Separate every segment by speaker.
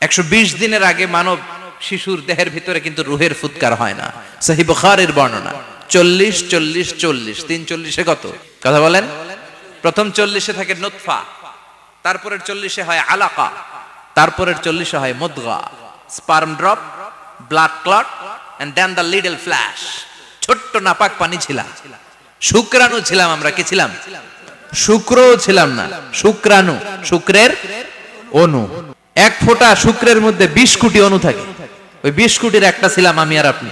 Speaker 1: 120 দিনের আগে মানব শিশুর দেহের ভিতরে কিন্তু রুহের ফুৎকার হয় না। সহিহ বুখারীর বর্ণনা 40 40 40 340 কত কথা বলেন? প্রথম 40 থাকে নুতফা, তারপরের 40 হয় আলাকা, তারপরের 40 হয় মুদগা, sperm drop, blood clot and then the little flesh. ছোট্ট নাপাক পানি ছিলাম, শুক্রাণু ছিলাম আমরা। কি ছিলাম? শুক্রও ছিলাম না, শুক্রাণু, শুক্রের অণু। এক ফোঁটা শুক্রের মধ্যে 20 কোটি অণু থাকে, ওই 20 কোটির একটা ছিলাম আমি আর আপনি।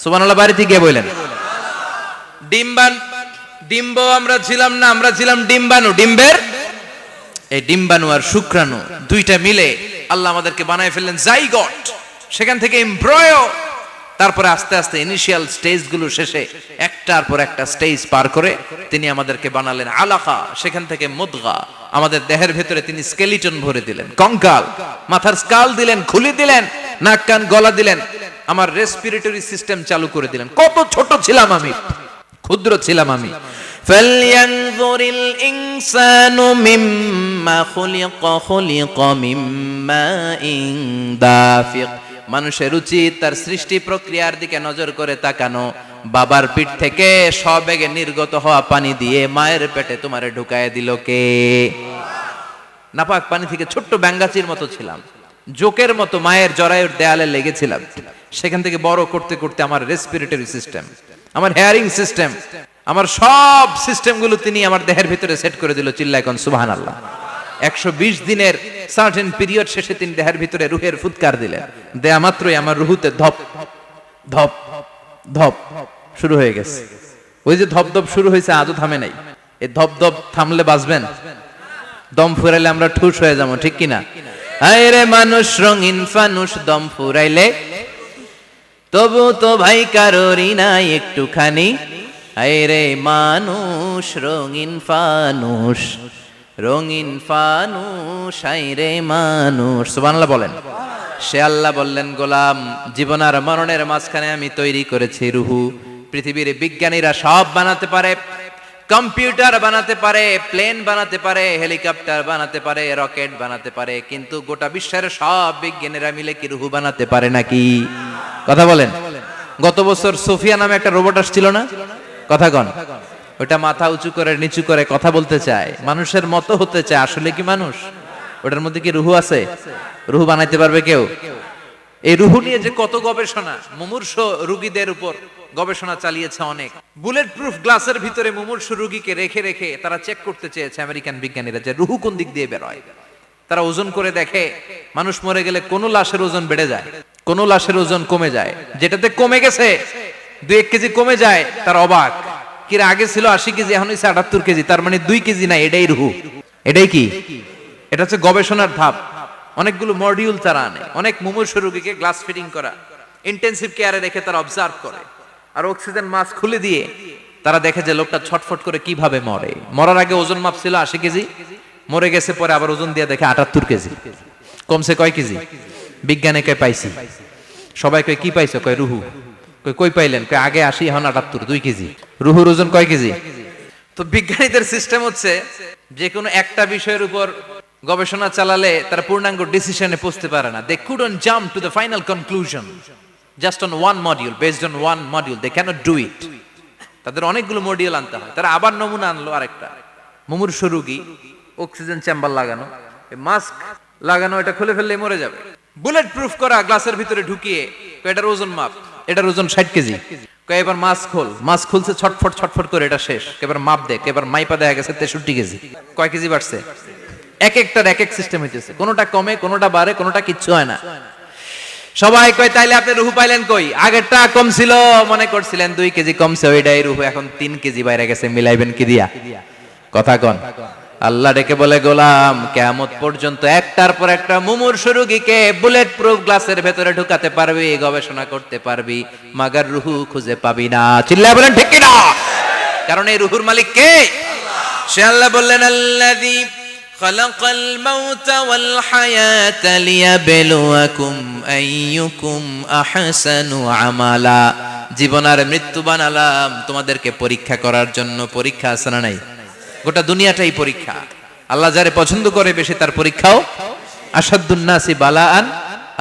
Speaker 1: সুবহানাল্লাহ বাড়িতে গিয়ে বলেন। ডিম্ব আমরা ছিলাম না, আমরা ছিলাম ডিম্বাণু। ডিম্বের এই ডিম্বাণু আর শুক্রাণু দুইটা মিলে আল্লাহ আমাদেরকে বানায় ফেললেন জাইগট, সেখান থেকে এমব্রয়ো, তারপরে আস্তে আস্তে ইনিশিয়াল স্টেজগুলো শেষে একটার পর একটা স্টেজ পার করে তিনি আমাদেরকে বানালেন আলাকা, সেখান থেকে মুদগা। আমাদের দেহের ভেতরে তিনি স্কেলিটন ভরে দিলেন, কঙ্কাল, মাথার স্কাল দিলেন, খুলি দিলেন, নাক কান গলা দিলেন, আমার রেসপিরেটরি সিস্টেম চালু করে দিলেন। কত ছোট ছিলাম আমি, ক্ষুদ্র ছিলাম আমি। ফালয়ানযুরিল ইনসানু মিম্মা খুলিকা, খুলিকা মিম্মা দাফিক। মানুষের উচিত তার সৃষ্টি প্রক্রিয়ার দিকে নজর করে তাকানো। বাবার পিঠ থেকে সবেগে নির্গত হওয়া পানি দিয়ে মায়ের পেটে তোমারে ঢুকায় দিল কে? নাপাক পানি থেকে ছোট্ট ব্যাঙ্গাচির মতো ছিলাম, জোকের মতো মায়ের জরায়ুর দেয়ালে লেগেছিলাম। সেখান থেকে বড় করতে করতে আমার রেসপিরেটরি সিস্টেম, আমার হেয়ারিং সিস্টেম, আমার সব সিস্টেমগুলো তিনি আমার দেহের ভিতরে সেট করে দিল। চিল্লায় কোন সুবহানাল্লাহ। 120 দিনের সার্টেন পিরিয়ড শেষে তিনি দেহের ভিতরে রুহের ফুৎকার দিলেন। দেয়া মাত্রই আমার রুহুতে ধপ ধপ ধপ শুরু হয়ে গেছে। ওই যে ধপ ধপ শুরু হয়েছে আজও থামে নাই। এই ধপ ধপ থামলে বাঁচবেন, দম ফুরাইলে আমরা ঠুস হয়ে যাবো, ঠিক কিনা? আরে মানুষ রঙিন ফানুষ, দম ফুরাইলে তবু তো ভাই কারোরই নাই একটুখানি। আরে মানুষ রঙিন ফানুষ, রঙিন ফানুষ, আইরে মানুষ। সুবহানাল্লাহ বলেন। সে আল্লাহ বললেন, গোলাম, জীবন আর মরণের মাঝখানে আমি তৈরি করেছি রুহু। পৃথিবীর বিজ্ঞানীরা সব বানাতে পারে, কম্পিউটার বানাতে পারে, প্লেন বানাতে পারে, হেলিকপ্টার বানাতে পারে, রকেট বানাতে পারে, কিন্তু গোটা বিশ্বের সব বিজ্ঞানীরা মিলে কি রুহু বানাতে পারে নাকি? কথা বলেন। গত বছর সোফিয়া নামে একটা রোবট আসছিল না? কথা কন। ওটা মাথা উঁচু করে নিচু করে কথা বলতে চায়, মানুষের মতো হতে চায়। আসলে কি মানুষ? ওটার মধ্যে কি রুহু আছে? রুহু বানাইতে পারবে কেউ? এই রুহু নিয়ে যে কত গবেষণা, মুমূর্ষ রোগীদের উপর গবেষণা চালিয়েছে অনেক। বুলেট প্রুফ গ্লাসের ভিতরে মুমূর্ষ রোগীকে রেখে রেখে তারা চেক করতে চেয়েছে আমেরিকান বিজ্ঞানীরা যে রুহু কোন দিক দিয়ে বেরোয়। তারা ওজন করে দেখে, মানুষ মরে গেলে কোন লাশের ওজন বেড়ে যায়, কোন লাশের ওজন কমে যায়। যেটাতে কমে গেছে 2-1 কেজি কমে যায়, তার অবাক। কিরা আগে ছিল 80 কেজি, এখন হইছে 78 কেজি, তার মানে 2 কেজি না, এটাই রুহু। এটাই কি? এটা হচ্ছে গবেষণার ধাপ। অনেকগুলো মডিউল তারা আনে, অনেক মুমূর্ষ রোগীকে গ্লাস ফিটিং করা, ইন্টেনসিভ কেয়ারে রেখে তারা অবজার্ভ করে, আর অক্সিজেন মাস্ক খুলে দিয়ে তারা দেখে যে লোকটা ছটফট করে কিভাবে মরে। মরার আগে ওজন মাপ ছিল 80 কেজি, মরে গেছে পরে আবার ওজন দিয়ে দেখে 78 কেজি। কমছে কয় কেজি? বিজ্ঞানে কয় পাইছি। সবাই কয় কি পাইছো? কয় রুহু। কই পাইলেন? কয় আগে 80, এখন 78, 2 কেজি। রুহুর ওজন কয় কেজি? তো বিজ্ঞানীদের সিস্টেম হচ্ছে যে কোনো একটা বিষয়ের উপর গবেষণা চালালে তারা পূর্ণাঙ্গ ডিসিশনে পৌঁছতে পারে না। They couldn't jump to the final conclusion just on one module, based on one module they cannot do it. তাদের অনেকগুলো মডিউল আনতে হয়। তারা আবার নমুনা আনলো আরেকটা, মুমূর্ষ রোগী, অক্সিজেন চেম্বার লাগানো, মাস্ক লাগানো, এটা খুলে ফেললে মরে যাবে। বুলেট প্রুফ করা গ্লাসের ভিতরে ঢুকিয়ে এটার ওজন মাপ, এটার ওজন 60 কেজি। কয় এবার মাস্ক খোল, মাস্ক খুলছে ছটফট ছটফট করে, এটা শেষ। এবার মাপ দেখ, এবার মাইপা দেখা গেছে 63 কেজি। কয় কেজি বাড়ছে? এক একটার এক এক সিস্টেম হইতেছে, কোনোটা কমে, কোনোটা বাড়ে, কোনোটা কিচ্ছু হয় না। সবাই কয় তাইলে আপনি রুহু পাইলেন কই? আগেরটা কম ছিল, মনে করছিলেন 2 কেজি কমছে, ওইটাই রুহু, এখন 3 কেজি বাইরে গেছে, মিলাইবেন কি দিয়া? কথা কন। আল্লাহ ডেকে বলে, গোলাম, কিয়ামত পর্যন্ত একটার পর একটা মুমূর্ষ রোগীকে বুলেট প্রুফ গ্লাসের ভেতরে ঢুকাতে পারবি, গবেষণা করতে পারবি, মাগার রুহু খুঁজে পাবি না। চিল্লায় বলেন ঠিক কিনা? কারণ এই রুহুর মালিক কে? সে আল্লাহ বললেন, আল্লাযী খালাকাল মাউতা ওয়াল হায়াতা লিয়াবলুয়াকুম আইয়ুকুম আহসানু আমালা। জীবন আর মৃত্যু বানালাম তোমাদেরকে পরীক্ষা করার জন্য। পরীক্ষা আছে না নাই? গোটা দুনিয়াটাই পরীক্ষা। আল্লাহ যারে পছন্দ করে বেশি তার পরীক্ষাও আশাদ্দুন নাসি বালাআন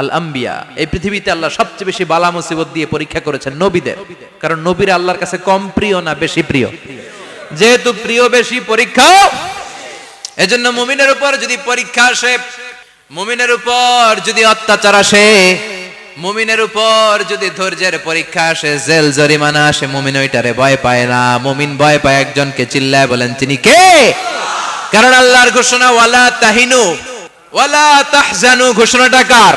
Speaker 1: আল আম্বিয়া, এই পৃথিবীতে আল্লাহ সবচেয়ে বেশি বালা মুসিবত দিয়ে পরীক্ষা করেছেন নবীদের, কারণ নবীরা আল্লাহর কাছে কম প্রিয় না বেশি প্রিয়? যেহেতু প্রিয় বেশি, পরীক্ষা। এজন্য মুমিনের উপর যদি পরীক্ষা আসে, মুমিনের উপর যদি অত্যাচার আসে, মুমিনের উপর যদি ধৈর্যের পরীক্ষা আসে, জেল জরিমানা আসে, মুমিন ওইটারে ভয় পায় না। মুমিন ভয় পায় একজনকে, চিল্লায় বলেন তিনি কে? কারণ আল্লাহর ঘোষণা ওয়ালা তাহিনু ওয়ালা তাহজানু, ঘোষণাটা কার?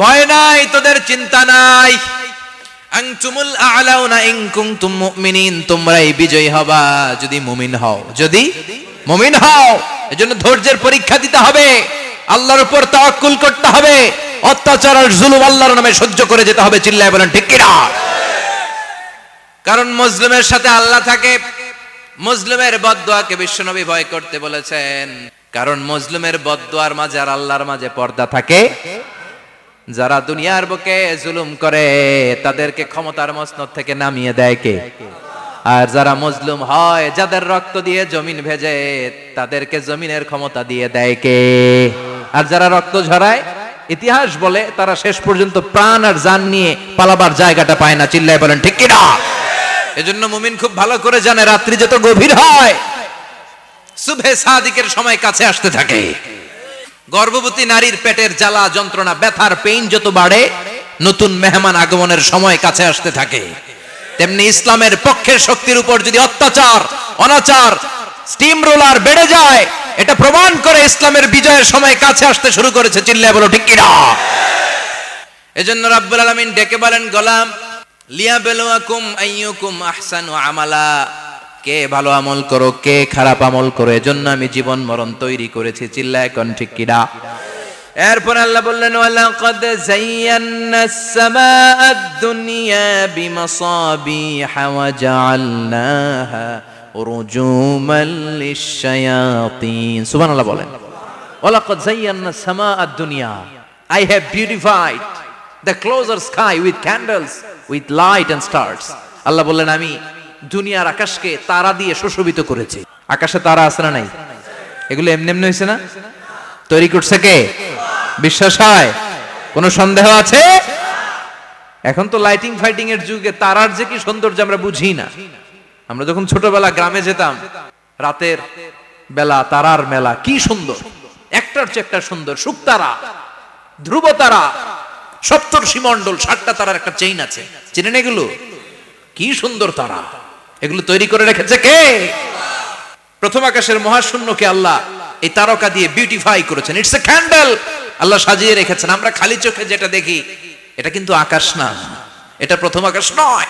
Speaker 1: ভয় নাই, তোদের চিন্তা নাই। আনতুমুল আ'লাউনা ইন কুনতুম মুমিনিন, তোমরাই বিজয়ী হবা যদি মুমিন হও, যদি মুমিন হও। এজন্য ধৈর্যের পরীক্ষা দিতে হবে, আল্লাহর উপর তাওয়াক্কুল করতে হবে, অত্যাচার আর জুলুম আল্লাহর নামে সহ্য করে যেতে হবে। চিল্লায় বলেন ঠিক কিনা? কারণ মুসলিমের সাথে আল্লাহ থাকে। মুসলিমের বদদুয়াকে বিশ্বনবী ভয় করতে বলেছেন, কারণ মুসলিমের বদদুয়ার মাঝে আর আল্লাহর মাঝে পর্দা থাকে। যারা দুনিয়ার বুকে জুলুম করে তাদেরকে ক্ষমতার মসনদ থেকে নামিয়ে দেয় কে? আর যারা মজলুম হয়, যাদের রক্ত দিয়ে জমিন ভেজে, তাদেরকে জমিনের ক্ষমতা দিয়ে দেয় কে? আর যারা রক্ত ঝরায়, ইতিহাস বলে তারা শেষ পর্যন্ত প্রাণ আর জান নিয়ে পালাবার জায়গাটা পায় না। চিল্লায় বলেন ঠিক কিনা? এজন্য মুমিন খুব ভালো করে জানে, রাত্রি যত গভীর হয়, সুবহে সাদিকের সময় কাছে আসতে থাকে। গর্ভবতী নারীর পেটের জ্বালা যন্ত্রণা, ব্যথার পেইন যত বাড়ে, নতুন মেহমান আগমনের সময় কাছে আসতে থাকে। তেমনি ইসলামের পক্ষের শক্তির উপর যদি অত্যাচার, অনাচার, স্টিম রোলার বেড়ে যায়, এটা প্রমাণ করে ইসলামের বিজয়ের সময় কাছে আসতে শুরু করেছে। চিল্লায় বলো ঠিক কিনা? এজন্য রাব্বুল আলামিন ডেকে বলেন, গোলাম লিয়াবলুয়াকুম আইয়ুকুম আহসানু আমালা, কে ভালো আমল করো, কে খারাপ আমল করো, এজন্য আমি জীবন মরণ তৈরি করেছি। চিল্লায় কোন ঠিক কিনা? এরপর আল্লাহ বললেন, ওয়ালাকাদ যায়্যানাস সামাআদ দুনিয়া বিমাসাবিহা ওয়া জাআলনাহা রুজুমান লিশ-শায়াতিন। সুবহানাল্লাহ বলেন। ওয়ালাকাদ যায়্যানাস সামাআদ দুনিয়া, I have beautified the closer sky with candles, with light and stars. আল্লাহ বললেন, আমি দুনিয়ার আকাশকে তারা দিয়ে সুশোভিত করেছি। আকাশে তারা আছে না নাই? এগুলো এমনি এমনি হয়েছে না? তৈরি করছে কে? বিশ্বাস হয়? কোন সন্দেহ আছে? এখন তো লাইটিং ফাইটিং এর যুগে তারার যে কি সৌন্দর্য আমরা বুঝি না। আমরা যখন ছোটবেলা গ্রামে যেতাম, রাতের বেলা তারার মেলা, কি সুন্দর, একটার চেয়ে একটা সুন্দর। শুকতারা, ধ্রুব তারা, সপ্তর্ষি মণ্ডল, 7টা তারার একটা চেইন আছে, চেনেন এগুলো? কি সুন্দর তারা! এগুলো তৈরি করে রেখেছে কে? প্রথম আকাশের মহাশূন্যকে আল্লাহ এই তারকা দিয়ে বিউটিফাই করেছেন। ইটস এ ক্যান্ডেল, আল্লাহ সাজিয়ে রেখেছেন। আমরা খালি চোখে যেটা দেখি, এটা কিন্তু আকাশ না, এটা প্রথম আকাশ নয়।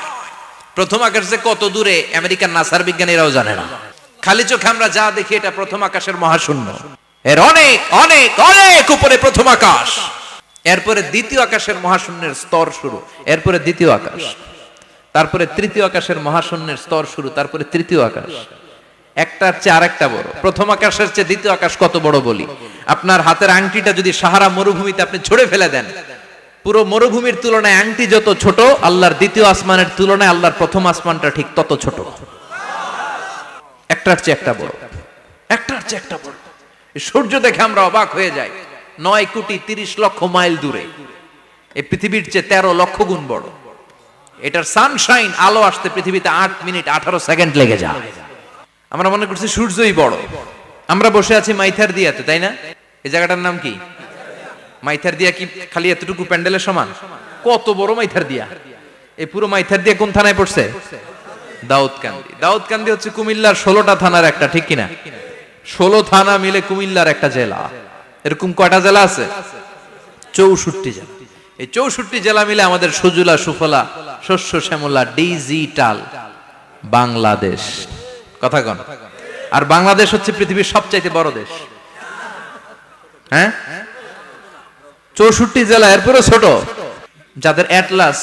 Speaker 1: প্রথম আকাশ যে কত দূরে আমেরিকার নাসার বিজ্ঞানীরাও জানে না। খালি চোখে আমরা যা দেখি, এটা প্রথম আকাশের মহাশূন্য, এর অনেক অনেক অনেক উপরে প্রথম আকাশ। এরপরে দ্বিতীয় আকাশের মহাশূন্যের স্তর শুরু, এরপরে দ্বিতীয় আকাশ, তারপরে তৃতীয় আকাশের মহাশূন্যের স্তর শুরু, তারপরে তৃতীয় আকাশ। একটার চেয়ে আরেকটা বড়। প্রথম আকাশের চেয়ে দ্বিতীয় আকাশ কত বড় বলি, আপনার হাতের আংটিটা যদি সাহারা মরুভূমিতে আপনি ছুঁড়ে ফেলে দেন, পুরো মরুভূমির তুলনায় আংটি যত ছোট, আল্লাহর দ্বিতীয় আসমানের তুলনায় আল্লাহর প্রথম আসমানটা ঠিক তত ছোট। একটার চেয়ে একটা বড়, একটার চেয়ে একটা বড়। সূর্য দেখে আমরা অবাক হয়ে যাই, 9,30,00,000 মাইল দূরে। এই পৃথিবীর চেয়ে 13 লক্ষ গুণ বড়। এটার সানশাইন, আলো আসতে পৃথিবীতে 8 মিনিট 18 সেকেন্ড লেগে যায়। আমরা মনে করছি সূর্যই বড়। আমরা বসে আছি মাইথার দিয়াতে, তাই না? এই জায়গাটার নাম কি? মাইথার দিয়া। কি খালি এতটুকু প্যান্ডেলের সমান? কত বড় মাইথার দিয়া! এই পুরো মাইথার দিয়া কোন থানায় পড়ছে? দাউদকান্দি। দাউদকান্দি হচ্ছে কুমিল্লার 16টা থানার একটা, ঠিক কিনা? 16 থানা মিলে কুমিল্লার একটা জেলা। এরকম কয়টা জেলা আছে? 64 জেলা। এই 64 জেলা মিলে আমাদের সুজলা সুফলা, শস্য শ্যামলা, ডিজিটাল বাংলাদেশ। কথা কন। আর বাংলাদেশ হচ্ছে পৃথিবীর সবচাইতে বড় দেশ। হ্যাঁ, 64 জেলা, এরপরে ছোট। যাদের অ্যাটলাস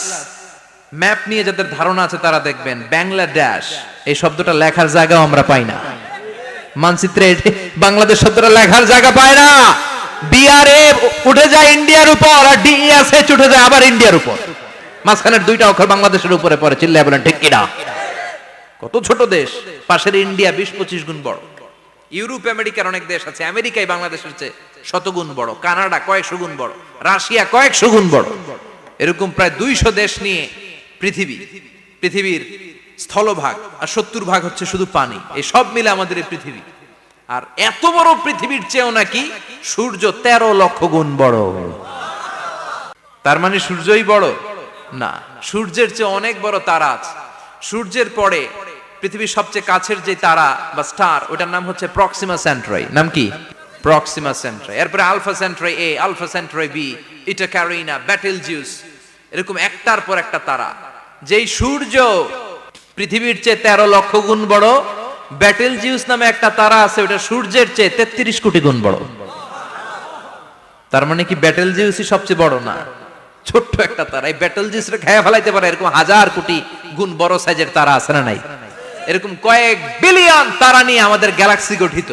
Speaker 1: ম্যাপ নিয়ে যাদের ধারণা আছে, তারা দেখবেন বাংলাদেশ এই শব্দটা লেখার জায়গাও আমরা পাই না। মানচিত্রে বাংলাদেশ শব্দটা লেখার জায়গা পায় না। বিআরএ উঠে যায় ইন্ডিয়ার উপর, আর ডিএসএইচ উঠে যায় আবার ইন্ডিয়ার উপর। মাঝখানের 2টা অক্ষর বাংলাদেশের উপরে পড়ে। চিল্লায় বলেন ঠিক কিনা? কত ছোট দেশ। পাশের ইন্ডিয়া 20-25 গুণ বড়। ইউরোপ আমেরিকার অনেক দেশ আছে, আমেরিকায় বাংলাদেশের চেয়ে শতগুণ বড়, কানাডা কয়েকশো গুণ বড়, রাশিয়া কয়েকশো গুণ বড়। এরকম প্রায় 200 দেশ নিয়ে পৃথিবীর স্থলভাগ, আর 70% হচ্ছে শুধু পানি। এই সব মিলে আমাদের এই পৃথিবী। আর এত বড় পৃথিবীর চেয়েও নাকি সূর্য 13 লক্ষ গুণ বড়। তার মানে সূর্যই বড় না, সূর্যের চেয়ে অনেক বড় তারা আছে। সূর্যের পরে পৃথিবীর সবচেয়ে কাছের যে তারা বা স্টার, ওটার নাম হচ্ছে প্রক্সিমা সেন্ট্রাই। নাম কি? প্রক্সিমা সেন্ট্রাই। এরপরে আলফা সেন্ট্রাই এ, আলফা সেন্ট্রাই বি, ইটা ক্যারিনা, বেটেলজিউস, এরকম একটার পর একটা তারা। যেই সূর্য পৃথিবীর চেয়ে 13 লক্ষ গুণ বড়, বেটেলজিউস নামে একটা তারা আছে, ওটা সূর্যের চেয়ে 33 কোটি গুণ বড়। তার মানে কি বেটেলজিউসই সবচেয়ে বড় না? ছোট্ট একটা তারা। এই বেটেলজিউসরে খেয়ে ফেলাইতে পারে এরকম 1000 কোটি গুণ বড় সাইজের তারা আছে না নাই? এরকম কয়েক বিলিয়ন তারা নিয়ে আমাদের গ্যালাক্সি গঠিত।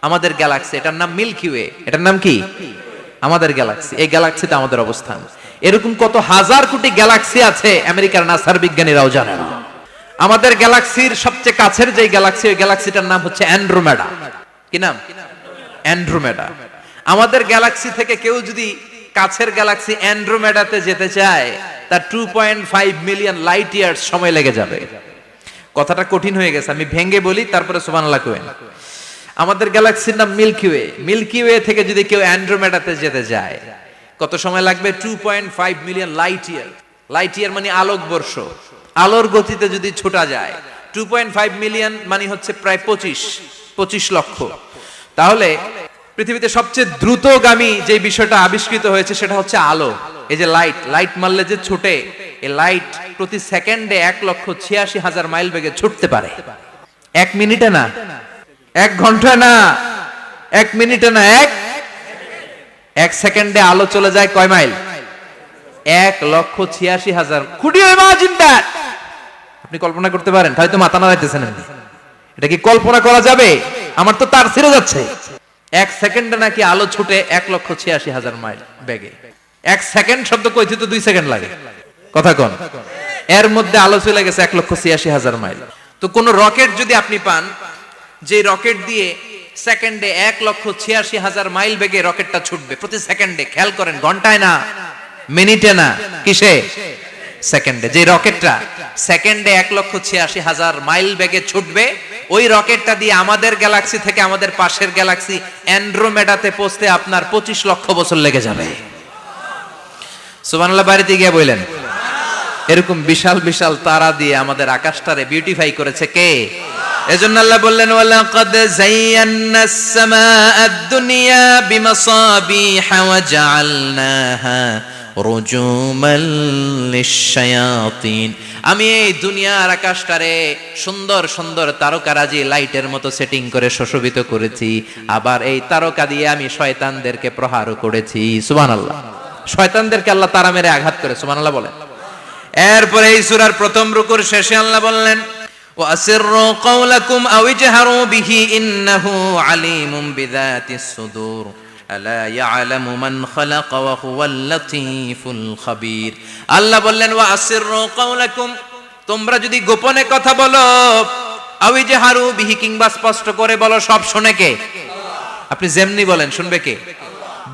Speaker 1: আমাদের গ্যালাক্সি, এটার নাম মিল্কি ওয়ে। এটার নাম কি? আমাদের গ্যালাক্সি। এই গ্যালাক্সিতে আমাদের অবস্থান। এরকম কত হাজার কোটি গ্যালাক্সি আছে আমেরিকার নাসার বিজ্ঞানীরাও জানে না। আমাদের গ্যালাক্সির সবচেয়ে কাছের যে গ্যালাক্সি, ওই গ্যালাক্সিটার নাম হচ্ছে অ্যান্ড্রোমেডা। কি নাম? অ্যান্ড্রোমেডা। আমাদের গ্যালাক্সি থেকে কেউ যদি কাছের গ্যালাক্সি অ্যান্ড্রোমেডাতে যেতে চায়, তার 2.5 মিলিয়ন লাইট ইয়ার্স সময় লেগে যাবে। কথাটা কঠিন হয়ে গেছে, আমি ভেঙে বলি, তারপরে সুবহানাল্লাহ কইবেন। আমাদের গ্যালাক্সির নাম মিল্কি ওয়ে। মিল্কি ওয়ে থেকে যদি কেউ অ্যান্ড্রোমেডাতে যেতে যায়, কত সময় লাগবে? 2.5 million light year. Light year মানে আলোক বর্ষ। আলোর গতিতে যদি ছোটা যায়, 2.5 মিলিয়ন মানে হচ্ছে প্রায় 25 লক্ষ। তাহলে পৃথিবীতে সবচেয়ে দ্রুতগামী যে বিষয়টা আবিষ্কৃত হয়েছে সেটা হচ্ছে আলো। এই যে লাইট মারলে যে ছুটে, এই লাইট প্রতি সেকেন্ডে 1,86,000 মাইল বেগে ছুটতে পারে। 1 মিনিটে না, 1 ঘন্টায় না, 1 মিনিটে না, 1 সেকেন্ডে আলো চলে যায় কয় mile? 1,86,000। Could you imagine that? আপনি কল্পনা করতে পারেন? হয়তো মাথা নাড়াইতেছেন। এটা কি কল্পনা করা যাবে? আমার তো তার ছিঁড়ে যাচ্ছে। 1 সেকেন্ডে নাকি আলো ছুটে 1,86,000 মাইল বেগে। 1 সেকেন্ড শব্দ কইতে তো 2 সেকেন্ড লাগে। কথা কোন? এর মধ্যে আলো চলে গেছে 1,86,000 মাইল। তো কোন রকেট যদি আপনি পান, যে রকেট দিয়ে সেকেন্ডে 1,86,000 মাইল বেগে রকেটটা ছুটবে প্রতি সেকেন্ডে, খেয়াল করেন, ঘন্টায় না, মিনিটে না, কিসে? সেকেন্ডে। যে রকেটটা সেকেন্ডে 1,86,000 মাইল বেগে ছুটবে, ওই রকেটটা দিয়ে আমাদের গ্যালাক্সি থেকে আমাদের পাশের গ্যালাক্সি অ্যান্ড্রোমেডাতে পৌঁছতে আপনার 25 লক্ষ বছর লেগে যাবে। সুবহানাল্লাহ বাড়িতে গিয়ে বললেন। এরকম বিশাল বিশাল তারা দিয়ে আমাদের আকাশটারে বিউটিফাই করেছে কে? এজন্য আল্লাহ বললেন, ওয়ালাকাদ যায়্যানাস সামাআদ দুনিয়া বিমাসাবিহা ওয়া জাআলনাহা রুজুমান লিশ-শায়াতিন। আমি এই দুনিয়ার আকাশটারে সুন্দর সুন্দর তারকারাজি লাইটের মতো সেটিং করে সুশোভিত করেছি। আবার এই তারকা দিয়ে আমি শয়তানদেরকে প্রহারও করেছি। সুবহানাল্লাহ। শয়তানদেরকে আল্লাহ তারা মেরে আঘাত করে। সুবহানাল্লাহ বলেন। এরপরে এই সূরার প্রথম রুকুর শেষে আল্লাহ বললেন, ওয়াসিররু কাওলাকুম আও ইজহারু বিহি ইন্নাহু আলিমুম বিযাতিস সুদূর আলা ইয়ালামু মান খালাকা ওয়া হুয়াল লাতীফুল খাবীর। আল্লাহ বললেন, ওয়াসিররু কাওলাকুম, তোমরা যদি গোপনে কথা বলো, আও ইজহারু বিহি, কিংবা স্পষ্ট করে বলো, সব শুনে কে? আপনি যেমনি বলেন শুনবে কে?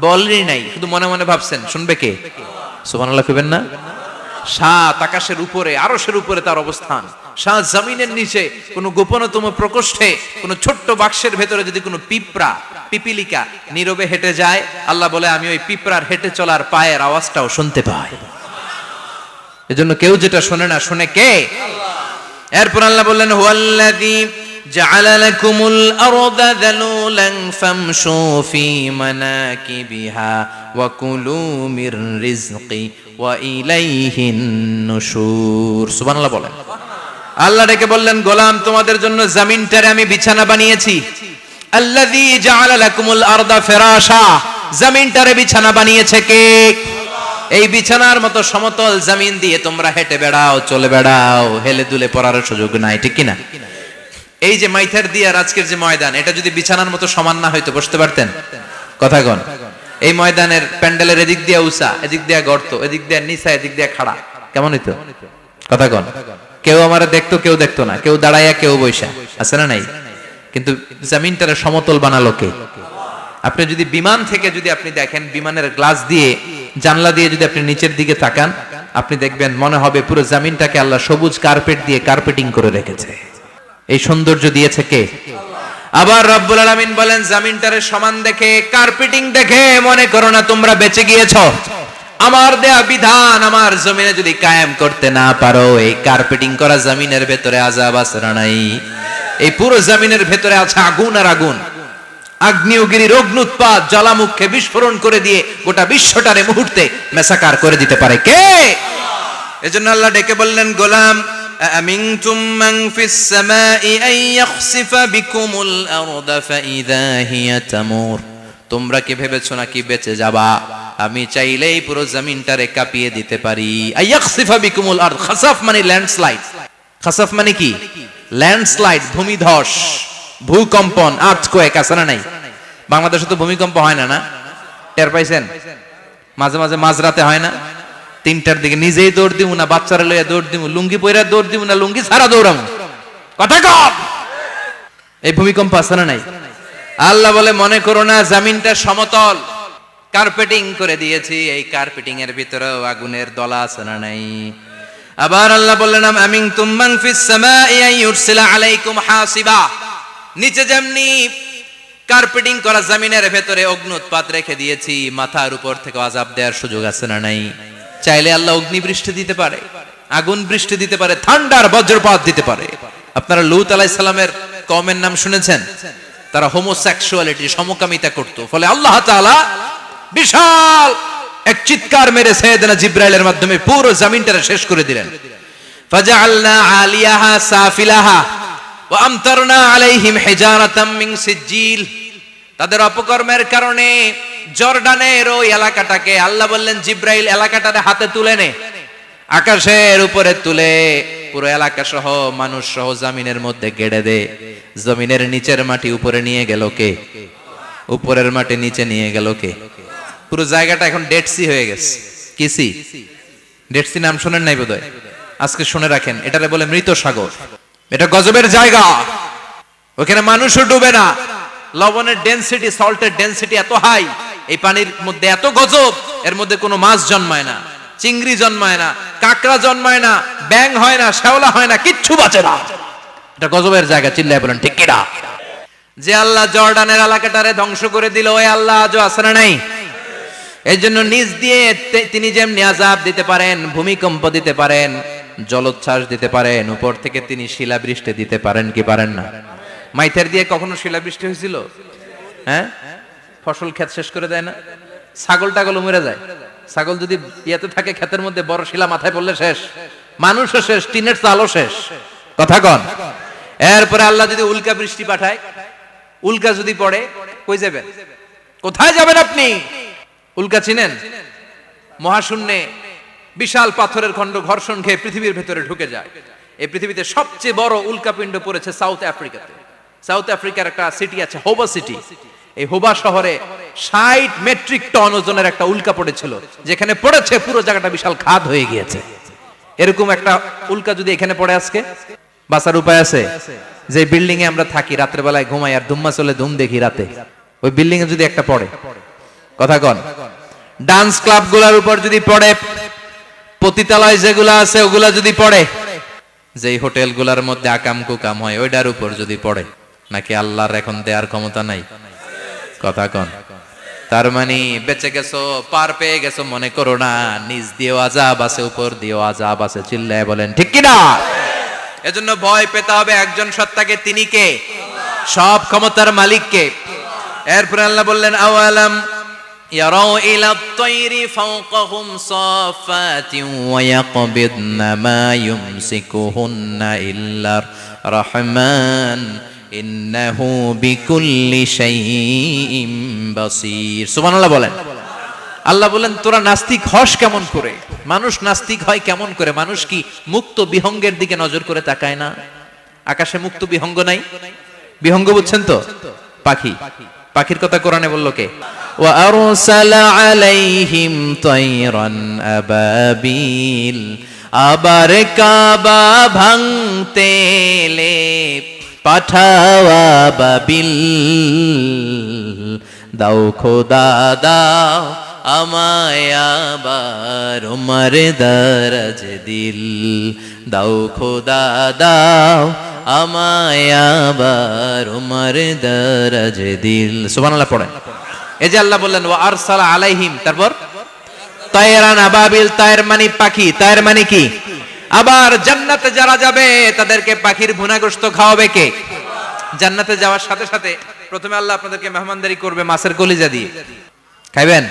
Speaker 1: বলেনই নাই, শুধু মনে মনে ভাবছেন, শুনবে কে? সুবহানাল্লাহ কইবেন না? সাত আকাশের উপরে, আরশের উপরে তার অবস্থান, সাত জমিনের নিচে কোন গোপনতম প্রকোষ্ঠে, কোন ছোট্ট বাক্সের ভেতরে যদি কোনো পিপিলিকা নীরবে হেঁটে যায়, আল্লাহ বলে আমি ওই পিঁপড়ার হেঁটে চলার পায়ের আওয়াজটাও শুনতে পাই। এজন্য কেউ যেটা শোনে না, শুনে কে? এরপর আল্লাহ বললেন, হুয়াল্লাযী জাআলা লাকুমুল আরদা যালুলান ফামশু ফি মানাকিবিহা ওয়া কুলু মির রিজকি ওয়া ইলাইহিন নুশুর। সুবহানাল্লাহ বলেন। আল্লাহ ডেকে বললেন, গোলাম, তোমাদের জন্য জমিনটারে আমি বিছানা বানিয়েছি। আল্লাযী জাআলা লাকুমুল আরদা ফিরাশা, জমিনটারে বিছানা বানিয়েছে কে? এই বিছানার মতো সমতল জমিন দিয়ে তোমরা হেঁটে বেড়াও, চলে বেড়াও, হেলে দুলে পড়ার সুযোগ নাই, ঠিক কি না? এই যে মাইথার দিয়ার আজকের যে ময়দান, এটা যদি বিছানার মতো সমান না হয়তো বসতে পারতেন? কথা কন। এই ময়দানের প্যান্ডেলের এদিক দিয়ে উঁচা, এদিক দিয়ে গর্ত, এদিক দিয়ে নিচা, এদিক দিয়ে খাড়া, কেমন হইতো? কথা কন। কেউ আমারে দেখতো, কেউ দেখতো না, কেউ দাঁড়াইয়া, কেউ বইসা, আছে না নাই? কিন্তু জমিনটারে সমতল বানালো কে? আপনি যদি বিমান থেকে যদি আপনি দেখেন, বিমানের গ্লাস দিয়ে জানলা দিয়ে যদি আপনি নিচের দিকে তাকান, আপনি দেখবেন মনে হবে পুরো জমিনটাকে আল্লাহ সবুজ কার্পেট দিয়ে কার্পেটিং করে রেখেছে। এই সৌন্দর্য দিয়েছে কে? আবার রব্বুল আলামিন বলেন, জমিনটারে সমান দেখে, কার্পেটিং দেখে মনে করো না তোমরা বেঁচে গিয়েছো। আমার দেয়া বিধান আমার জমিনে যদি কায়েম করতে না পারো, এই কার্পেটিং করা জমিনের ভেতরে আযাব আছে না নাই? এই পুরো জমিনের ভেতরে আছে আগুন আর আগুন। আগ্নেয়গিরির অগ্নুৎপাত জ্বালামুখে বিস্ফোরণ করে দিয়ে গোটা বিশ্বটারে মুহূর্তে মেসাকার করে দিতে পারে কে? এজন্য আল্লাহ ডেকে বললেন, গোলাম আমিনতুম মান ফিস সামাই আন ইয়াখসিফা বিকুমুল আরদা ফাইযা হিয়া তামুর। তোমরা কি ভেবেছো নাকি বেঁচে যাবা? আমি চাইলেই পুরো জমিনটারে কাঁপিয়ে দিতে পারি। আন ইয়াখসিফা বিকুমুল আরদ, খাসাফ মানে ল্যান্ডস্লাইড। খাসাফ মানে কি? ল্যান্ডস্লাইড, ভূমিধস, ভূকম্পন, আর্থকোয়েক আছে না নাই? বাংলাদেশে তো ভূমিকম্প হয় না, না? টের পাইছেন? মাঝে মাঝে মাঝরাতে হয় না? 3টার দিকে নিজেই দৌড় দিমু না বাচ্চারা লইয়া দৌড় দিমু, লুঙ্গি পইরা দৌড় দিমু না লুঙ্গি ছাড়া দৌড়ামু? কথা কম। এই ভূমিকম্প আছে না নাই? আল্লাহ বলে মনে করো না জমিনটা সমতল, কার্পেটিং করে দিয়েছি। এই কার্পেটিং এর ভিতরেও আগুনের দলা আছে না নাই? আবার আল্লাহ বললেন, আমিনতুম মান ফিস সামাই আন ইউরসিলা আলাইকুম হাসিবা। নিচে যেমনি কার্পেটিং করা জমিনের ভেতরে অগ্নুৎপাত রেখে দিয়েছি, মাথার উপর থেকে আযাব দেওয়ার সুযোগ আছে না নাই? চাইলে আল্লাহ অগ্নি বৃষ্টি দিতে পারে, আগুন বৃষ্টি দিতে পারে, ঠান্ডার বজ্রপাত দিতে পারে। আপনারা লূত আলাইহিস সালামের কওমের নাম শুনেছেন? তারা হোমোসেক্সুয়ালিটি, সমকামিতা করত। ফলে আল্লাহ তাআলা বিশাল এক চিৎকার মেরে সাইয়েদনা জিবরাইলের মাধ্যমে পুরো জমিনটারে শেষ করে দিলেন। ফাজআলনা আলিয়াহা সাফিলাহা ওয়া আমতারনা আলাইহিম হিজারাতাম মিন সিজিল। তাদের অপকর্মের কারণে জর্ডানের ওই এলাকাটাকে আল্লাহ বললেন, জিবরাইল এলাকাটারে হাতে তুলে নে, আকাশের উপরে তুলে পুরো এলাকা সহ মানুষ সহ জমিনের মধ্যে গেড়ে দে। জমিনের নিচের মাটি উপরে নিয়ে গেল কে? উপরের মাটি নিচে নিয়ে গেল কে? পুরো জায়গাটা এখন ডেড সি হয়ে গেছে। কি সি? ডেড সি নাম শুনেন নাই বোধহয়? আজকে শুনে রাখেন, এটারে বলে মৃত সাগর। এটা গজবের জায়গা, ওখানে মানুষও ডুবে না। লবণের ডেনসিটি, সল্টের ডেনসিটি এত হাই, এই পানির মধ্যে এত গজব, এর মধ্যে কোনো মাছ জন্মায় না, চিংড়ি জন্মায় না, কাঁকড়া জন্মায় না, ব্যাং হয় না, শ্যাওলা হয় না, কিচ্ছু বাঁচে না। এটা গজবের জায়গা, চিল্লায় বলেন ঠিক কিনা? যে আল্লাহ জর্ডানের এলাকাটারে ধ্বংস করে দিল, ওই আল্লাহ আজও আছে না নাই? এই জন্য নিজ দিয়ে তিনি যেমনি আযাব দিতে পারেন, ভূমিকম্প দিতে পারেন, জলোচ্ছ্বাস দিতে পারেন, উপর থেকে তিনি শিলাবৃষ্টি দিতে পারেন কি পারেন না? মাইথার দিয়ে কখনো শিলাবৃষ্টি হয়েছিল? হ্যাঁ, ফসল ক্ষেত শেষ করে দেয় না? ছাগল টাগল মরে যায়। ছাগল যদি ইয়েতে থাকে ক্ষেতের মধ্যে, বড় শিলা মাথায় পড়লে শেষ, মানুষও শেষ, টিনের চালও শেষ। কথা কন। এরপরে আল্লাহ যদি উল্কা বৃষ্টি পাঠায়, উল্কা যদি পড়ে, কই যাবেন? কোথায় যাবেন আপনি? উল্কা চিনেন? মহাশূন্যে বিশাল পাথরের খণ্ড ঘর্ষণ খেয়ে পৃথিবীর ভেতরে ঢুকে যায়। এই পৃথিবীতে সবচেয়ে বড় উল্কাপিণ্ড পড়েছে সাউথ আফ্রিকাতে। সাউথ আফ্রিকার একটা সিটি আছে হোবা সিটি। এই হোবা শহরে 60 মেট্রিক টন ওজনের একটা উল্কা পড়েছিল, যেখানে পড়েছে পুরো জায়গাটা বিশাল খাদ হয়ে গিয়েছে। এরকম একটা উল্কা যদি এখানে পড়ে আজকে, বাঁচার উপায় আছে? যে বিল্ডিং এ আমরা থাকি, রাতের বেলায় ঘুমাই আর ধুম্মা চলে ধুম দেখি রাতে, ওই বিল্ডিং এ যদি একটা পড়ে, কথা কন, ডান্স ক্লাব গুলার উপর যদি পড়ে, পতিতালয় যেগুলা আছে ওগুলা যদি পড়ে, যেই হোটেল গুলার মধ্যে আকাম কুকাম হয় ওইটার উপর যদি পড়ে, নাকি আল্লাহর এখন দেওয়ার ক্ষমতা নাই? কথা কন। তার মানে বেঁচে গেছো, পার পেয়ে গেছো মনে করো না, নিজ দিয়েও আযাব আছে, উপর দিয়েও আযাব আছে। চিল্লায় বলেন ঠিক কিনা? এজন্য ভয় পেতে হবে একজন সত্তাকে, তিনি কে? সব ক্ষমতার মালিককে। এরপর আল্লাহ বললেন, আওয়ালাম ইয়ারাউ ইলা আত-তায়রি ফাওকাহুম সাফাতিন ওয়া ইয়াকবিদনা মা ইউমসিকুহুন্না ইল্লা রাহমান ইন্নাহু বিকুল্লি শাইইন বাসীর। সুবহানাল্লাহ বলেন। আল্লাহ বলেন, তোরা নাস্তিক হস কেমন করে? মানুষ নাস্তিক হয় কেমন করে? মানুষ কি মুক্ত বিহঙ্গের দিকে নজর করে তাকায় না? আকাশে মুক্ত বিহঙ্গ নাই? বিহঙ্গ বুঝছেন তো? পাখি। পাখির কথা কোরআনে বলল কে? ওয়া আরসালা আলাইহিম তায়রান আবাবিল। আবার কাবা ভাঙতে এলে পাঠাওয়া বাবিল, দাও খোদা দাও আমায় আবার উমর দরজ দিল, দাও খোদা দাও আমায় আবার উমর দরজ দিল। সুবহানাল্লাহ পড়েন। এই যে আল্লাহ বললেন ওয়া আরসালা আলাইহিম, তারপর তায়রান আবাবিল, তায়ের মানে পাখি, তায়ের মানে কি? আবার জান্নাতে যারা যাবে তাদেরকে পাখির ভুনা গোশত খাওয়াবে কে? জান্নাতে যাওয়ার সাথে সাথে প্রথমে আল্লাহ আপনাদেরকে মেহমানদারি করবে মাছের কলিজা দিয়ে। খাইবেন?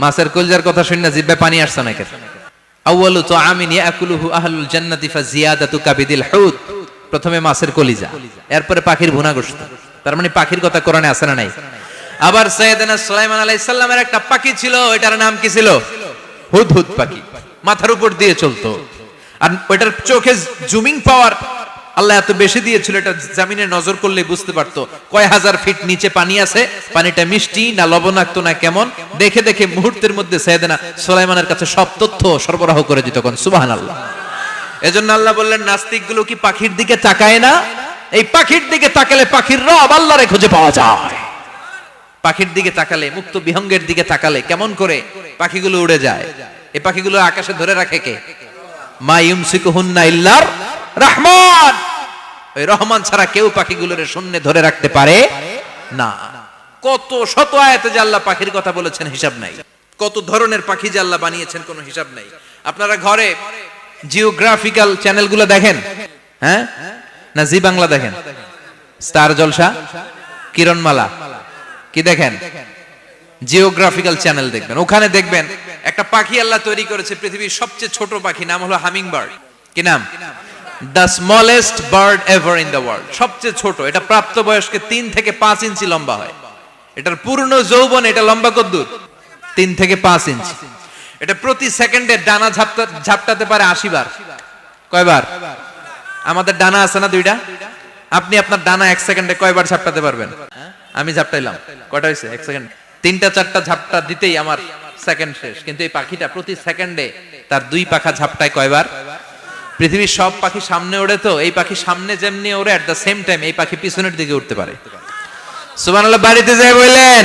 Speaker 1: মাছের কলিজার কথা শুনে জিহ্বায় পানি আসছে নাকি? আউয়ালু তুআমিন ইয়াকুলুহু আহলুল জান্নাতি ফাজিয়াদাতু কাবিদিল হুদ, প্রথমে মাছের কলিজা, এরপরে পাখির ভুনা গোশত। তার মানে পাখির কথা কোরআনে আছে না নাই? আবার সাইয়েদনা সুলাইমান আলাইহিস সালামের একটা পাখি ছিল, এটার নাম কি ছিল? হুদহুদ পাখি, মাথার উপর দিয়ে চলতো। আর ওইটার চোখে জুমিং পাওয়ার আল্লাহ এত বেশি দিয়েছিল, এটা জমিনে নজর করলে বুঝতে পারতো কয় হাজার ফিট নিচে পানি আছে, পানিটা মিষ্টি না লবণাক্ত না কেমন, দেখে দেখে মুহূর্তের মধ্যে সাইয়েদনা সুলাইমানের কাছে সব তথ্য সরবরাহ করে দিত। কোন সুবহানাল্লাহ। এজন্য আল্লাহ বললেন নাস্তিকগুলো কি পাখির দিকে তাকায় না? এই পাখির দিকে তাকালে পাখির রব আল্লাহরে খুঁজে পাওয়া যায়। পাখির দিকে তাকালে, মুক্ত বিহঙ্গের দিকে তাকালে কেমন করে পাখিগুলো উড়ে যায়। এই পাখিগুলো আকাশে ধরে রাখে কে? মা ইউমসিকুহুন্না ইল্লার রহমান, ওই রহমান ছাড়া কেউ পাখিগুলোর শূন্যে ধরে রাখতে পারে না। কত শত আয়াতে যে আল্লাহ পাখির কথা বলেছেন হিসাব নাই, কত ধরনের পাখি যে আল্লাহ বানিয়েছেন কোনো হিসাব নাই। আপনারা ঘরে জিওগ্রাফিক্যাল চ্যানেলগুলো দেখেন? হ্যাঁ না জি বাংলা দেখেন? স্টার জলসা, কিরণমালা, কি দেখেন? জিওগ্রাফিক্যাল চ্যানেল দেখবেন। ওখানে দেখবেন একটা পাখি আল্লাহ তৈরি করেছে, পৃথিবীর সবচেয়ে ছোট পাখি, নাম হলো হামিং বার্ড। কি নাম? The smallest bird ever in the world, সবচেয়ে ছোট। এটা প্রাপ্তবয়স্কে 3 থেকে 5 ইঞ্চি লম্বা হয়। এটার পূর্ণ যৌবন এটা লম্বা কতদূর? 3 থেকে 5 ইঞ্চি। এটা প্রতি সেকেন্ডে ডানা ঝাপটাতে পারে 80 বার। কয়বার? আমাদের ডানা আছে না 2টা, আপনি আপনার ডানা 1 সেকেন্ডে কয়বার ঝাপটাতে পারবেন? আমি ঝাপটাইলাম, কয়টা হয়েছে? 1 সেকেন্ড। 3টা 4টা ঝাপটা দিতেই আমার সেকেন্ড শেষ। কিন্তু এই পাখিটা প্রতি সেকেন্ডে তার 2 পাখা ঝাপটায় কয়বার? পৃথিবীর সব পাখি সামনে ওড়ে, তো এই পাখি সামনে যেমনি ওড়ে, এট দ্য সেম টাইম এই পাখি পিছনের দিকে উঠতে পারে। সুবহানাল্লাহ। বাড়িতে যাই বললেন।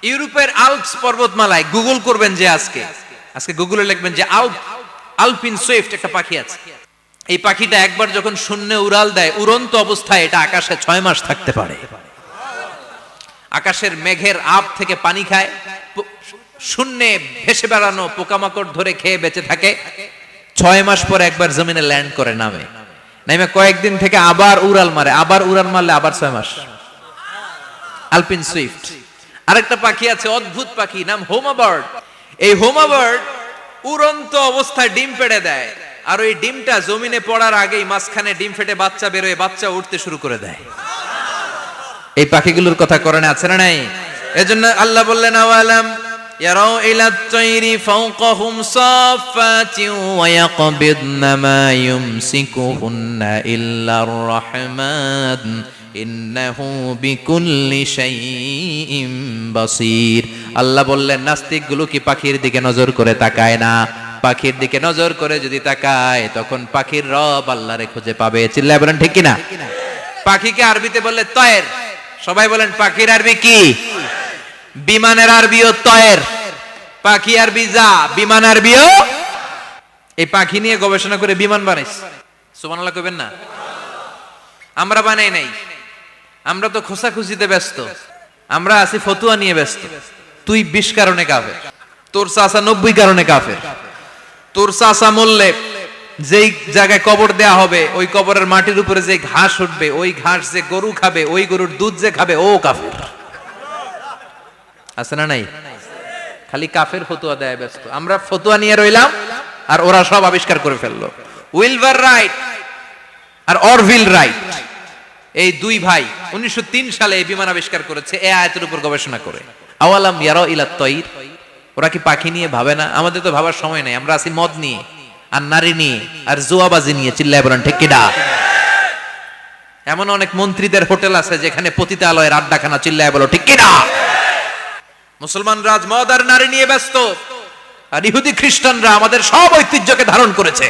Speaker 1: ইউরোপের আল্পস পর্বতমালায় গুগল করবেন যে আজকে গুগলে লিখবেন যে আলপিন সুইফট একটা পাখি আছে। এই পাখিটা একবার যখন শূন্যে উড়াল দেয়, উড়ন্ত অবস্থায় এটা আকাশে 6 মাস থাকতে পারে। আকাশের মেঘের আপ থেকে পানি খায়, শূন্যে ভেসে বেড়ানো পোকামাকড় ধরে খেয়ে বেঁচে থাকে। 6 মাস পরে একবার জমিনে ল্যান্ড করে, নামে কয়েকদিন থেকে আবার উড়াল মারে, আবার উড়াল মারলে আবার 6 মাস। আলপিন সুইফট। আরেকটা পাখি আছে, অদ্ভুত পাখি, নাম হোমা বার্ড। এই হোমা বার্ড উড়ন্ত অবস্থায় ডিম পেড়ে দেয়, আর ওই ডিমটা জমিনে পড়ার আগেই মাঝখানে ডিম ফেটে বাচ্চা বেরোয়, বাচ্চা উঠতে শুরু করে দেয়। এই পাখিগুলোর কথা কোরআনে আছে না নাই? এজন্য আল্লাহ বললেন আওয়ালাম ইয়ারাউ ইলাত তায়রি ফাওকাহুম সাফাতিন ওয়া ইয়াকবিদনা মা ইউমসিকুহুন্না ইল্লার রহমান ইন্নাহু বিকুল্লি শাইইন বাসীর। আল্লাহ বললেন নাস্তিকগুলো কি পাখির দিকে নজর করে তাকায় না? পাখির দিকে নজর করে যদি তাকায় তখন পাখির রব আল্লাহরে খুঁজে পাবে। চিল্লায় বলেন ঠিক কিনা? পাখিকে আরবিতে বললে তয়ের। সবাই বলেন পাখির আরবি কি? বিমানের আরবিও তয়ের। পাখি আরবি যা, বিমান আরবিও। এই পাখি নিয়ে গবেষণা করে বিমান বানাইছে। সুবহানাল্লাহ কইবেন না? আমরা বানাই নাই, আমরা তো খোঁচাখুচিতে ব্যস্ত, আমরা আছি ফতুয়া নিয়ে ব্যস্ত। তুই 20 কারণে কাফের, তোর চাচা 90 কারণে কাফের। তোর চাচা মরলে যেই জায়গায় কবর দেয়া হবে, ওই কবরের মাটির উপরে যে ঘাস উঠবে, ওই ঘাস যে গরু খাবে, ওই গরুর দুধ যে খাবে, ও কাফের। আছে না নাই? খালি কাফের ফতুয়া দেয় ব্যস্ত। আমরা ফতুয়া নিয়ে রইলাম আর ওরা সব আবিষ্কার করে ফেললো। উইলবার রাইট আর অরভিল রাইট, এই 2 ভাই 1903 সালে এই বিমান আবিষ্কার করেছে এই আয়াতের উপর গবেষণা করে। আওয়ালাম ইয়ারাউ ইলাত তায়র, ওরা কি পাখি নিয়ে ভাবে না? আমাদের তো ভাবার সময় নাই, আমরা আছি মদ নিয়ে আর নারী নিয়ে আর জুয়াবাজি নিয়ে। চিল্লায় বলেন ঠিক কিনা? এমন অনেক মন্ত্রীদের হোটেল আছে যেখানে পতিতালয়ের আড্ডাখানা। চিল্লায় বলো ঠিক কিনা? মুসলমান রাজ মদ আর নারী নিয়ে ব্যস্ত, আর ইহুদি খ্রিস্টানরা আমাদের সব ঐতিহ্যকে ধারণ করেছে।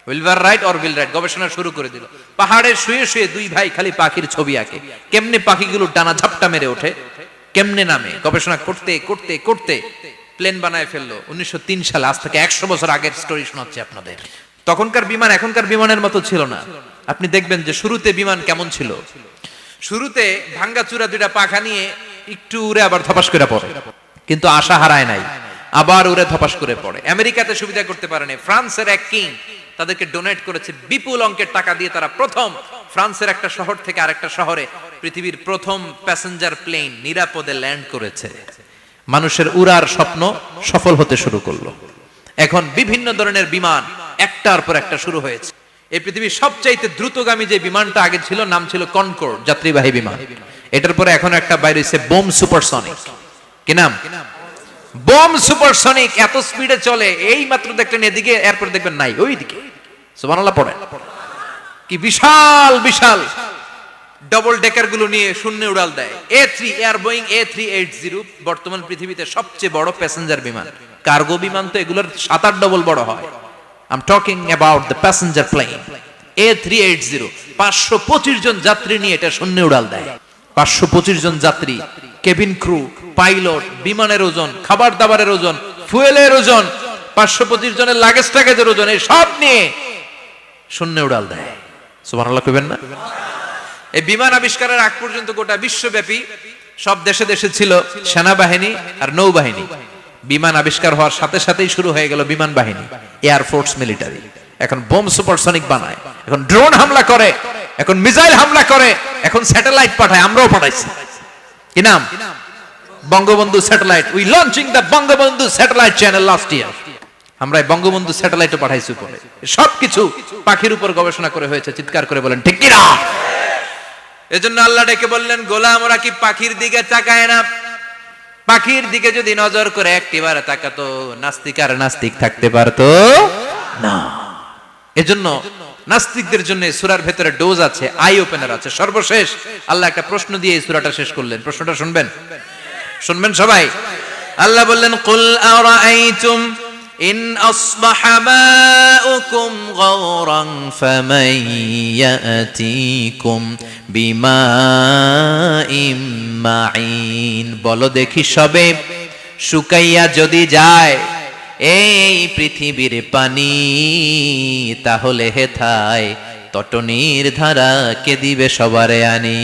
Speaker 1: উইলভার রাইট অর উইল রাইট গবেষণা শুরু করে দিল। পাহাড়ে শুয়ে শুয়ে দুই ভাই খালি পাখির ছবি আঁকে, কেমনে পাখিগুলো ডানা ঝাপটা মেরে ওঠে, কেমনে নামে, গবেষণা করতে করতে করতে প্লেন বানায় ফেললো 1903 সালে। আজ থেকে 100 বছর আগের স্টোরি শোনাচ্ছি আপনাদের। তখনকার বিমান এখনকার বিমানের মতো ছিল না। আপনি দেখবেন যে শুরুতে বিমান কেমন ছিল, শুরুতে ভাঙ্গাচুরা দুইটা পাখা নিয়ে একটু উড়ে আবার ধপাস করে পড়ে, কিন্তু আশা হারায় নাই, আবার উড়ে ধপাস করে পড়ে। আমেরিকাতে সুবিধা করতে পারেনি, ফ্রান্সের এক কিং তাদেরকে ডোনেট করেছে বিপুল অঙ্কের টাকা দিয়ে। তারা প্রথম ফ্রান্সের একটা শহর থেকে আরেকটা শহরে পৃথিবীর প্রথম প্যাসেঞ্জার প্লেন নিরাপদে ল্যান্ড করেছে। মানুষের উড়ার স্বপ্ন সফল হতে শুরু করলো। এখন বিভিন্ন ধরনের বিমান একটার পর একটা শুরু হয়েছে। এই পৃথিবীর সবচাইতে দ্রুতগামী যে বিমানটা আগে ছিল নাম ছিল কনকর্ড, যাত্রীবাহী বিমান। এটার পরে এখন একটা বাইরে হইছে বোম সুপারসনিক। কি নাম? Bomb supersonic. এত স্পিডে চলে, এই মাত্র দেখলেন এদিকে, এরপর দেখবেন নাই ওইদিকে। সুবহানাল্লাহ পড়েন। কি বিশাল বিশাল ডবল ডেকার গুলো নিয়ে শূন্যে উড়াল দেয়। A3 এয়ার বোয়িং A380 বর্তমান পৃথিবীতে সবচেয়ে বড় প্যাসেঞ্জার বিমান। কার্গো বিমান তো এগুলোর 7-8 ডবল বড় হয়। I'm talking about the passenger plane A380 525 জন যাত্রী নিয়ে এটা শূন্যে উড়াল দেয়। 525 জন যাত্রী, কেবিন ক্রু, পাইলট, বিমানের ওজন, খাবার দাবারের ওজন, ফুয়েলের ওজন, 525 জনের লাগেজ টাগেজের ওজন, এই সব নিয়ে শূন্যে উড়াল দেয়। সুবহানাল্লাহ কইবেন না? এই বিমান আবিষ্কারের আগ পর্যন্ত গোটা বিশ্বব্যাপী সব দেশে দেশে ছিল সেনাবাহিনী আর নৌবাহিনী। বিমান আবিষ্কার হওয়ার সাথে সাথেই শুরু হয়ে গেল বিমান বাহিনী, এয়ার ফোর্স, মিলিটারি। এখন বোম সুপারসনিক বানায়, এখন ড্রোন হামলা করে, এখন মিসাইল হামলা করে, এখন স্যাটেলাইট পাঠায়। আমরাও পাঠাইছি। কি নাম? Bangabandhu satellite. We launching the Bangabandhu satellite channel last year. আমরা বঙ্গবন্ধু স্যাটেলাইটও পাঠাইছি উপরে। সবকিছু পাখির উপর গবেষণা করে হয়েছে। চিৎকার করে বলেন ঠিক কি না? এজন্য আল্লাহ ডেকে বললেন, গোলাম ওরা কি পাখির দিকে তাকায় না? পাখির দিকে যদি নজর করে একটিবার তাকাতো, নাস্তিক আর নাস্তিক থাকতে পারতো না। এজন্য নাস্তিকদের জন্য সূরার ভেতরে ডোজ আছে, আই ওপেনার আছে। সর্বশেষ আল্লাহ একটা প্রশ্ন দিয়ে এই সূরাটা শেষ করলেন। প্রশ্নটা শুনবেন? শুনবেন সবাই? আল্লাহ বললেন, কুল আরাআইতুম ইন আসবাহা মাউকুম গাওরান ফামান ইয়াতিকুম বিমাইম মাইন। বলো দেখি সবে, শুকাইয়া যদি যায় এই পৃথিবীর পানি, তাহলে হেথায় তটনির ধারা কে দিবে সবারে আনি?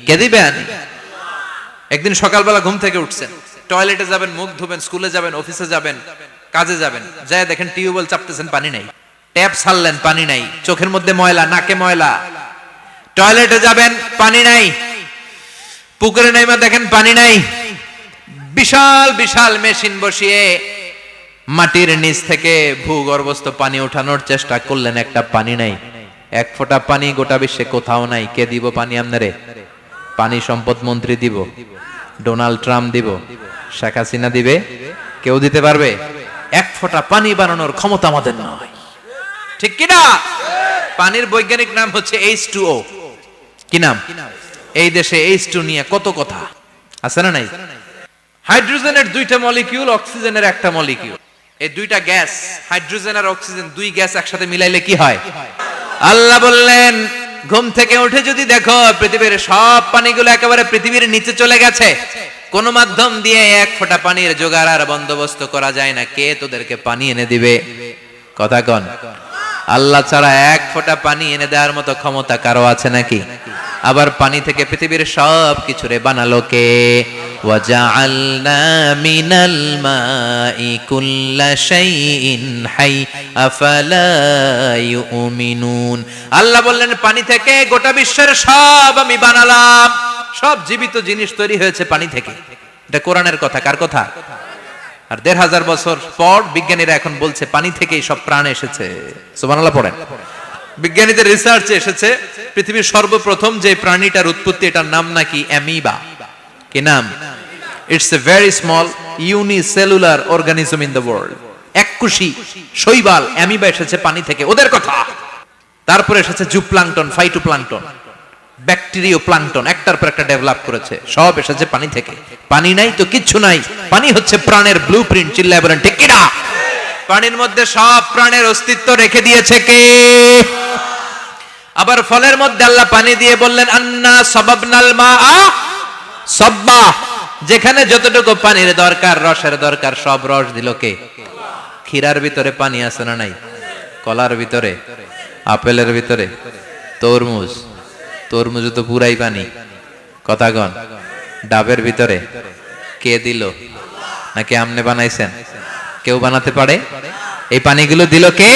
Speaker 1: কে দিবে আনি? একদিন সকালবেলা ঘুম থেকে উঠছেন, টয়লেটে যাবেন, মুখ ধুবেন, স্কুলে যাবেন, অফিসে যাবেন, কাজে যাবেন, যায় দেখেন টিউবওয়েল চাপতেছেন, পানি নাই। ট্যাপ ছাড়লেন, পানি নাই। চোখের মধ্যে ময়লা, নাকে ময়লা। টয়লেটে যাবেন, পানি নাই। পুকুরে নাইমা দেখেন পানি নাই। বিশাল বিশাল মেশিন বসিয়ে মাটির নিচ থেকে ভূগর্ভস্থ পানি ওঠানোর চেষ্টা করলেন, একটা পানি নাই। এক ফোঁটা পানি গোটা বিশ্বে কোথাও নাই। কে দিব পানি আপনারে? পানি সম্পদ মন্ত্রী দিব, ডোনাল্ড ট্রাম্প দিব, শেখ হাসিনা দিবে? কেউ দিতে পারবে? এক ফোঁটা পানি বানানোর ক্ষমতা আমাদের নয়। ঠিক কিনা? পানির বৈজ্ঞানিক নাম হচ্ছে H2O। কি নাম? এই দেশে H2 নিয়ে কত কথা আছে না নাই? হাইড্রোজেনের দুইটা মলিকিউল, অক্সিজেনের একটা মলিকিউল। এই দুইটা গ্যাস, হাইড্রোজেন আর অক্সিজেন, দুই গ্যাস একসাথে মিলাইলে কি হয়? আল্লাহ বললেন, ঘুম থেকে উঠে যদি দেখো পৃথিবীর সব পানিগুলো একেবারে পৃথিবীর নিচে চলে গেছে, কোন মাধ্যম দিয়ে এক ফোঁটা পানির জোগাড় আর বন্দোবস্ত করা যায় না, কে তোদেরকে পানি এনে দিবে? কথা কন। আল্লাহ ছাড়া এক ফোঁটা পানি এনে দেওয়ার মতো ক্ষমতা কারো আছে নাকি? আবার পানি থেকে পৃথিবীর সব কিছুরে বানালো কে? ওয়াজআলনা মিনাল মাই কুল্লা শাইইন হাই আফালা ইউমিনুন। আল্লাহ বললেন, পানি থেকে গোটা বিশ্বের সব আমি বানালাম। সব জীবিত জিনিস তৈরি হয়েছে পানি থেকে। এটা কোরআনের কথা। কার কথা? আর ১৫০০ বছর পর বিজ্ঞানীরা এখন বলছে পানি থেকেই সব প্রাণ এসেছে। সুবহানাল্লাহ পড়েন। বিজ্ঞানীদের রিসার্চে এসেছে পৃথিবীর সর্বপ্রথম যে প্রাণীটার উৎপত্তি, এটার নাম নাকি অ্যামিবা। কি নাম? It's a very small unicellular organism in the world. এককুশি শৈবাল অ্যামিবা এসেছে পানি থেকে, ওদের কথা। তারপরে এসেছে জুপ্লাঙ্কটন, ফাইটোপ্লাঙ্কটন, ব্যাকটেরিয়া প্লাঙ্কটন, একটার পর একটা ডেভেলপ করেছে। সব এসেছে পানি থেকে। পানি নাই তো কিচ্ছু নাই। পানি হচ্ছে প্রাণের ব্লুপ্রিন্ট। চিল্লায় বলেন ঠিক কিনা? পানির মধ্যে সব প্রাণের অস্তিত্ব রেখে দিয়েছে কে? আবার ফলের মধ্যে আল্লাহ পানি দিয়ে বললেন আন্না সাবাবনাল মাআ সাব্বা, যেখানে যতটুকু পানির দরকার, রসের দরকার, সব রস দিল কে? ক্ষীরার ভিতরে পানি আছে না নাই? কলার ভিতরে, আপেলের ভিতরে, তরমুজ, তরমুজ তো পুরাই পানি। কথাগণ, ডাবের ভিতরে কে দিল? নাকি আমনে বানাইছেন? কেউ বানাতে পারে? এই পানিগুলো দিল কে?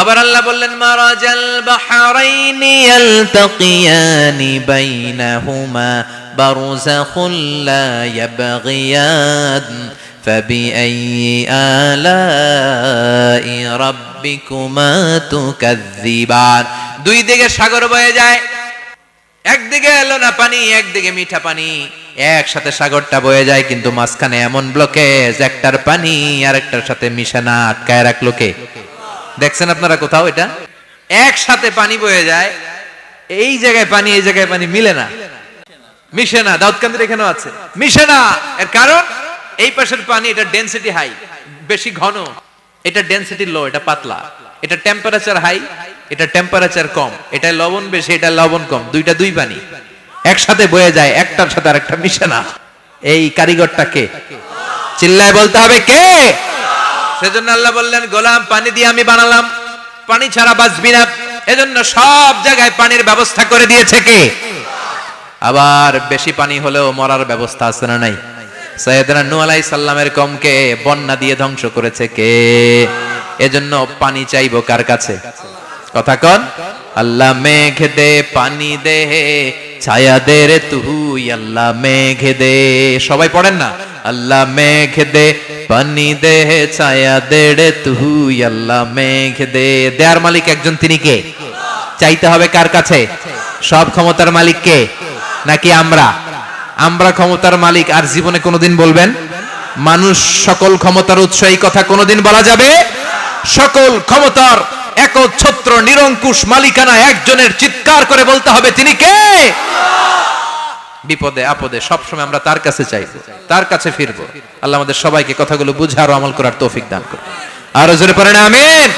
Speaker 1: আবার আল্লাহ বললেন মারাজাল বাহরাইনি ইয়ালতাকিয়ানি বাইনাহুমা বারযাখুন লা ইয়াবগিয়ান ফাবিআইয়ি আলাই রাব্বিকুমা তুকাযযিবান। দুই দিকে সাগর বয়ে যায়, একদিকে এলো না পানি, একদিকে মিঠা পানি, একসাথে সাগরটা বয়ে যায়, কিন্তু মাঝখানে এমন ব্লকেজ, একটার পানি আরেকটার সাথে মিশে না, আটকায় রাখলো কে? দেখছেন আপনারা কোথাও এটা? একসাথে পানি বয়ে যায়, এই জায়গায় পানি এই জায়গায় পানি মিলে না, মিশে না। দাউদকান্দির এখানেও আছে, মিশে না। এর কারণ এই পাশের পানি এটা ডেনসিটি হাই, বেশি ঘন, এটা ডেনসিটি লো, এটা পাতলা, এটা টেম্পারেচার হাই, এটা টেম্পারেচার কম, এটা লবণ বেশি, এটা লবণ কম, দুইটা দুই পানি একসাথে বয়ে যায়, একটার সাথে আরেকটা মিশে না। এই কারিগরটা কে? চিল্লায় বলতে হবে কে? সেজন্য আল্লাহ বললেন গোলাম পানি দিয়ে আমি বানালাম, পানি ছাড়া বাঁচবি না, এজন্য সব জায়গায় পানির ব্যবস্থা করে দিয়েছে কে? আবার বেশি পানি হলেও মরার ব্যবস্থা আছে না নাই? সাইয়েদনা নূহ আলাইহিস সালামের কওমকে বন্যা দিয়ে ধ্বংস করেছে কে? এজন্য পানি চাইবো কার কাছে? কথা কন, আল্লাহ মেঘ দে পানি দে ছায়া দে রে তুই, আল্লাহ মেঘ দে। সবাই পড়েন না, আল্লাহ মেঘ দে পানি দে ছায়া দে রে তুই, আল্লাহ মেঘ দে। দেয়ার মালিক একজন, তিনি কে? চাইতে হবে কার কাছে? সব ক্ষমতার মালিক কে? নাকি আমরা? আমরা ক্ষমতার মালিক। আর জীবনে কোনোদিন বলবেন মানুষ সকল ক্ষমতার উৎস, এই কথা কোনোদিন বলা যাবে? সকল ক্ষমতার একচ্ছত্র নিরঙ্কুশ মালিকানা একজনের, চিৎকার করে বলতে হবে তিনি কে? বিপদে আপদে সবসময় আমরা তার কাছে চাইবো, তার কাছে ফিরবো। আল্লাহ আমাদের সবাইকে কথাগুলো বুঝার ও আমল করার তৌফিক দান করুন। আরো জোরে পড়েন আমিন।